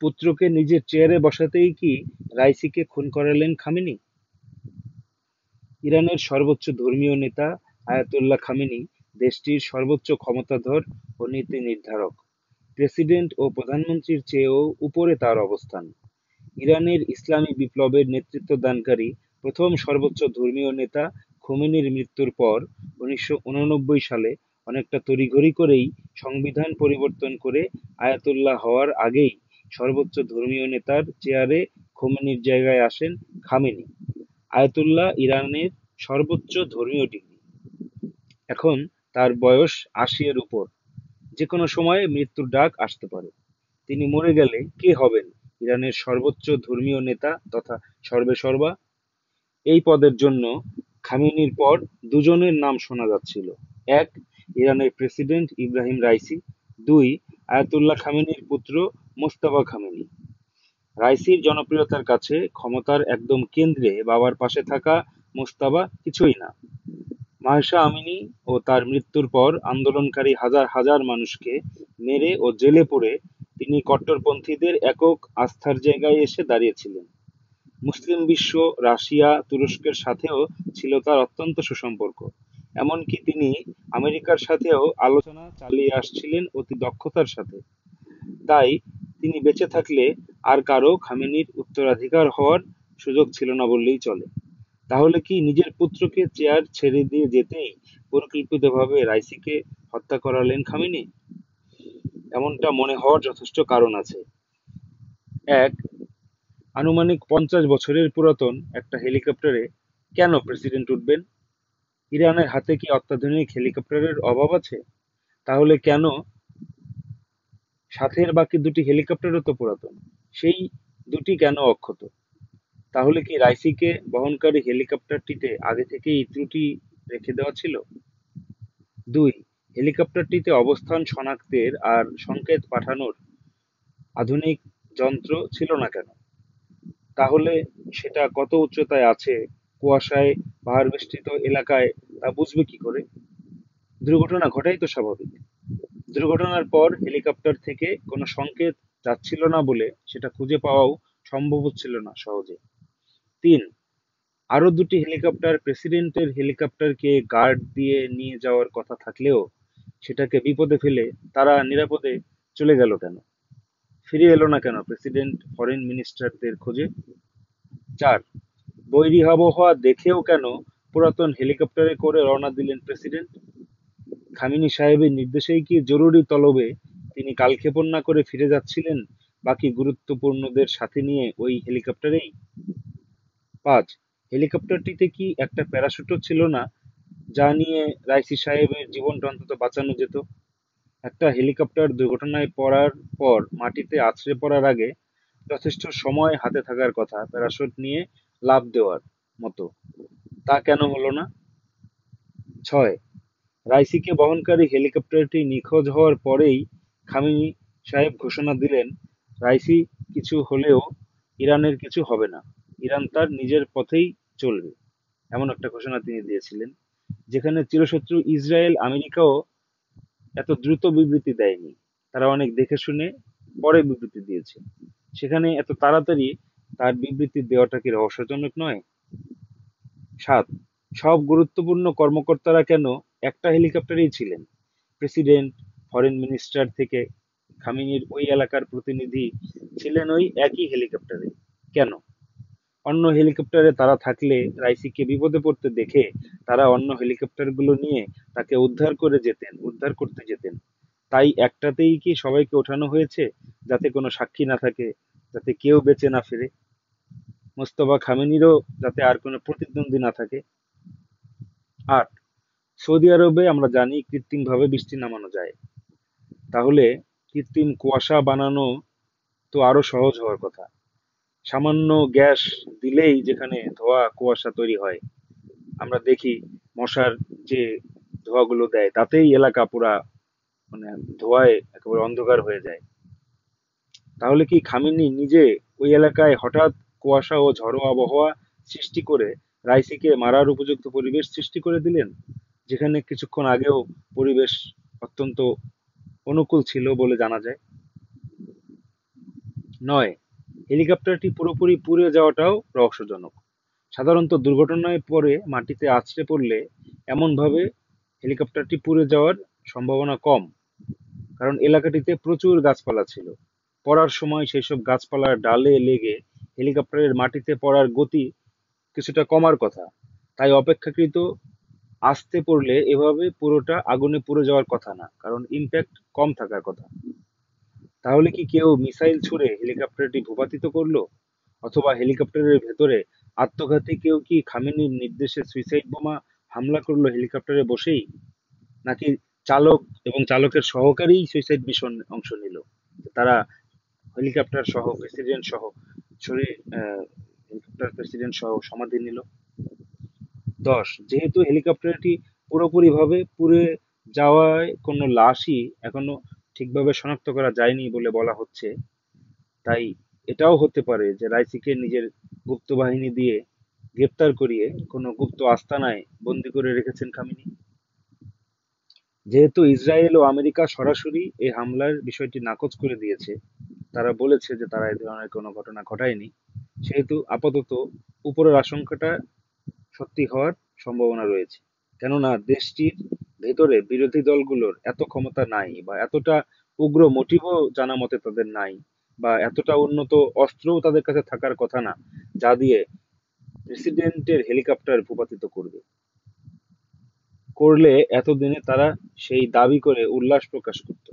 পুত্রকে নিজের চেয়ারে বসাতেই কি রাইসিকে খুন করালেন খামেনি? ইরানের সর্বোচ্চ ধর্মীয় নেতা আয়াতুল্লাহ খামেনি দেশটির সর্বোচ্চ ক্ষমতাধর ও নীতি নির্ধারক। প্রেসিডেন্ট ও প্রধানমন্ত্রীর চেয়েও উপরে তার অবস্থান। ইরানের ইসলামী বিপ্লবের নেতৃত্বদানকারী প্রথম সর্বোচ্চ ধর্মীয় নেতা খোমেনির মৃত্যুর পর ১৯৮৯ সালে অনেকটা তড়িঘড়ি করেই সংবিধান পরিবর্তন করে আয়াতুল্লাহ হওয়ার আগেই সর্বোচ্চ ধর্মীয় নেতার চেয়ারে খোমেনির জায়গায় আসেন খামেনি। আয়াতুল্লাহ ইরানের সর্বোচ্চ ধর্মীয় ডিগ্রি। এখন তার বয়স ৮০-এর উপর। যে কোনো সময়ে মৃত্যুর ডাক আসতে পারে। তিনি মরে গেলে কে হবেন ইরানের সর্বোচ্চ ধর্মীয় নেতা তথা সর্বেসর্বা? এই পদের জন্য খামেনির পর দুজনের নাম শোনা যাচ্ছিল। এক, ইরানের প্রেসিডেন্ট ইব্রাহিম রাইসি। দুই, আয়াতুল্লাহ খামেনির পুত্র মোজতাবা খামেনি। রাইসির জনপ্রিয়তার কাছে ক্ষমতার একদম কেন্দ্রে বাবার পাশে থাকা মোজতাবা কিছুই না। মাহসা আমিনি ও তার মৃত্যুর পর আন্দোলনকারী হাজার হাজার মানুষকে মেরে ও জেলে পুরে তিনি কট্টরপন্থীদের একক আস্থার জায়গায় এসে দাঁড়িয়েছিলেন। মুসলিম বিশ্ব, রাশিয়া, তুরস্কের সাথেও ছিল তার অত্যন্ত সুসম্পর্ক। এমনকি তিনি আমেরিকার সাথেও আলোচনা চালিয়ে আসছিলেন অতি দক্ষতার সাথে। তাই তিনি বেঁচে থাকলে আর কারো খামেনির উত্তরাধিকার হওয়ার সুযোগ ছিল না বললেই চলে। তাহলে কি নিজের পুত্রকে চেয়ার ছেড়ে দিয়ে যেতেই পরিকল্পিতভাবে রাইসিকে হত্যা করালেন খামেনি? এমনটা মনে হওয়ার যথেষ্ট কারণ আছে। এক, আনুমানিক ৫০ বছরের পুরাতন একটা হেলিকপ্টারে কেন প্রেসিডেন্ট উঠবেন? ইরানের হাতে কি অত্যাধুনিক হেলিকপ্টারের অভাব আছে? তাহলে কেন সাথের বাকি দুটি হেলিকপ্টারও তো পুরাতন, সেই দুটি কেন অক্ষত? তাহলে কি রাইসিকে বহনকারী হেলিকপ্টারটিতে আগে থেকেই ত্রুটি রেখে দেওয়া ছিল? দুই, হেলিকপ্টারটিতে অবস্থান শনাক্তের আর সংকেত পাঠানোর আধুনিক যন্ত্র ছিল না কেন? তাহলে সেটা কত উচ্চতায় আছে, কুয়াশায় পাহাড় বেষ্টিত এলাকায়, তা বুঝবে কি করে? দুর্ঘটনা ঘটাই তো স্বাভাবিক। দুর্ঘটনার পর হেলিকপ্টার থেকে কোনো সংকেত যাচ্ছিল না বলে সেটা খুঁজে পাওয়াও সম্ভব হচ্ছিল না সহজে। তিন, আরো দুটি হেলিকপ্টার প্রেসিডেন্টের হেলিকপ্টারকে গার্ড দিয়ে নিয়ে যাওয়ার কথা থাকলেও সেটাকে বিপদে ফেলে তারা নিরাপদে চলে গেল কেন? ফিরে এলো না কেন প্রেসিডেন্ট ফরেন মিনিস্টারদের খোঁজে? চার, বৈরী আবহাওয়া দেখেও কেন পুরাতন হেলিকপ্টারে করে রওনা দিলেন প্রেসিডেন্ট? খামেনি সাহেবের নির্দেশেই কি জরুরি তলবে তিনি কালক্ষেপণ না করে ফিরে যাচ্ছিলেন বাকি গুরুত্বপূর্ণদের সাথে নিয়ে ওই হেলিকপ্টারেই? পাঁচ, হেলিকপ্টারটিতে কি একটা প্যারাশুটও ছিল না যা নিয়ে রাইসি সাহেবের জীবনটা অন্তত বাঁচানো যেত? একটা হেলিকপ্টার দুর্ঘটনায় পড়ার পর মাটিতে আছড়ে পড়ার আগে যথেষ্ট সময় হাতে থাকার কথা প্যারাশুট নিয়ে লাফ দেওয়ার মতো, তা কেন হলো না? ছয়, রাইসিকে বহনকারী হেলিকপ্টারটি নিখোঁজ হওয়ার পরেই খামেনি সাহেব ঘোষণা দিলেন রাইসি কিছু হলেও ইরানের কিছু হবে না, ইরান তার নিজের পথেই চলবে। এমন একটা ঘোষণা তিনি দিয়েছিলেন, যেখানে চিরশত্রু ইসরায়েল আমেরিকাও এত দ্রুত বিবৃতি দেয়নি। তারা অনেক দেখে শুনে পরে বিবৃতি দিয়েছে। সেখানে এত তাড়াতাড়ি তার বিবৃতি দেওয়াটা কি রহস্যজনক নয়? সাত, সব গুরুত্বপূর্ণ কর্মকর্তারা কেন একটা হেলিকপ্টারেই ছিলেন? প্রেসিডেন্ট, ফরেন মিনিস্টার থেকে খামেনির ওই এলাকার প্রতিনিধি ছিলেন ওই একই হেলিকপ্টারে। কেন? অন্য হেলিকপ্টারে তারা থাকলে রাইসিকে বিপদে পড়তে দেখে তারা অন্য হেলিকপ্টারগুলো নিয়ে তাকে উদ্ধার করতে যেতেন। তাই একটাতেই কি সবাইকে ওঠানো হয়েছে, যাতে কোনো সাক্ষী না থাকে, যাতে কেউ বেঁচে না ফিরে, মোস্তফা খামেনিরও যাতে আর কোনো প্রতিদ্বন্দ্বী না থাকে? আট, সৌদি আরবে আমরা জানি কৃত্রিমভাবে বৃষ্টি নামানো যায়। তাহলে কৃত্রিম কুয়াশা বানানো তো আরো সহজ হওয়ার কথা। সামান্য গ্যাস দিলেই যেখানে ধোঁয়া কুয়াশা তৈরি হয়, আমরা দেখি মশার যে ধোঁয়াগুলো দেয় তাতেই এলাকা পুরা মানে ধোঁয়ায় একেবারে অন্ধকার হয়ে যায়। তাহলে কি খামেনি নিজে ওই এলাকায় হঠাৎ কুয়াশা ও ঝড়ো আবহাওয়া সৃষ্টি করে রাইসিকে মারার উপযুক্ত পরিবেশ সৃষ্টি করে দিলেন, যেখানে কিছুক্ষণ আগেও পরিবেশ অত্যন্ত অনুকূল ছিল বলে জানা যায়? নয়, হেলিকপ্টারটি পুরোপুরি পুড়ে যাওয়াটাও রহস্যজনক। সাধারণত দুর্ঘটনায় পরে মাটিতে আছড়ে পড়লে এমনভাবে হেলিকপ্টারটি পুড়ে যাওয়ার সম্ভাবনা কম, কারণ এলাকাটিতে প্রচুর গাছপালা ছিল। পড়ার সময় সেসব গাছপালার ডালে লেগে হেলিকপ্টারের মাটিতে পড়ার গতি কিছুটা কমার কথা। তাই অপেক্ষাকৃত আস্তে পড়লে এভাবে পুরোটা আগুনে পুড়ে যাওয়ার কথা না, কারণ ইম্প্যাক্ট কম থাকার কথা। তাহলে কি কেউ মিসাইল ছুড়ে হেলিকপ্টারটি ভূপাতিত করলো, অথবা হেলিকপ্টারের ভেতরে আত্মঘাতী কেউ কি খামেনির নির্দেশে সুইসাইড বোমা হামলা করলো হেলিকপ্টারে বসেই, নাকি চালক এবং চালকের সহকারী সুইসাইড মিশন অংশ নিল, তারা হেলিকপ্টার সহ প্রেসিডেন্ট সহ শরীর হেলিকপ্টার প্রেসিডেন্ট সহ সমাধি নিল। 10, যেহেতু হেলিকপ্টারটি পুরোপুরিভাবে পুড়ে যাওয়ায় কোনো লাশই এখনো ঠিকভাবে শনাক্ত করা যায়নি বলে বলা হচ্ছে, তাই এটাও হতে পারে যে রাইসিকে নিজের গুপ্ত বাহিনী দিয়ে গ্রেপ্তার করিয়ে কোনো গুপ্ত আস্তানায় বন্দি করে রেখেছেন খামেনি। যেহেতু ইসরায়েল ও আমেরিকা সরাসরি এই হামলার বিষয়টি নাকচ করে দিয়েছে, তারা বলেছে যে তারা এই ধরনের কোনো ঘটনা ঘটায়নি, সেহেতু আপাতত উপরের আশঙ্কাটা সত্যি হওয়ার সম্ভাবনা রয়েছে। কেননা দেশটির ভেতরে বিরোধী দলগুলোর এত ক্ষমতা নাই, বা এতটা উগ্র মোটিভও জানা মতে তাদের নাই, বা এতটা উন্নত অস্ত্রও তাদের কাছে থাকার কথা না, যা দিয়ে প্রেসিডেন্টের হেলিকপ্টার ভূপাতিত করবে। করলে এতদিনে তারা সেই দাবি করে উল্লাস প্রকাশ করত।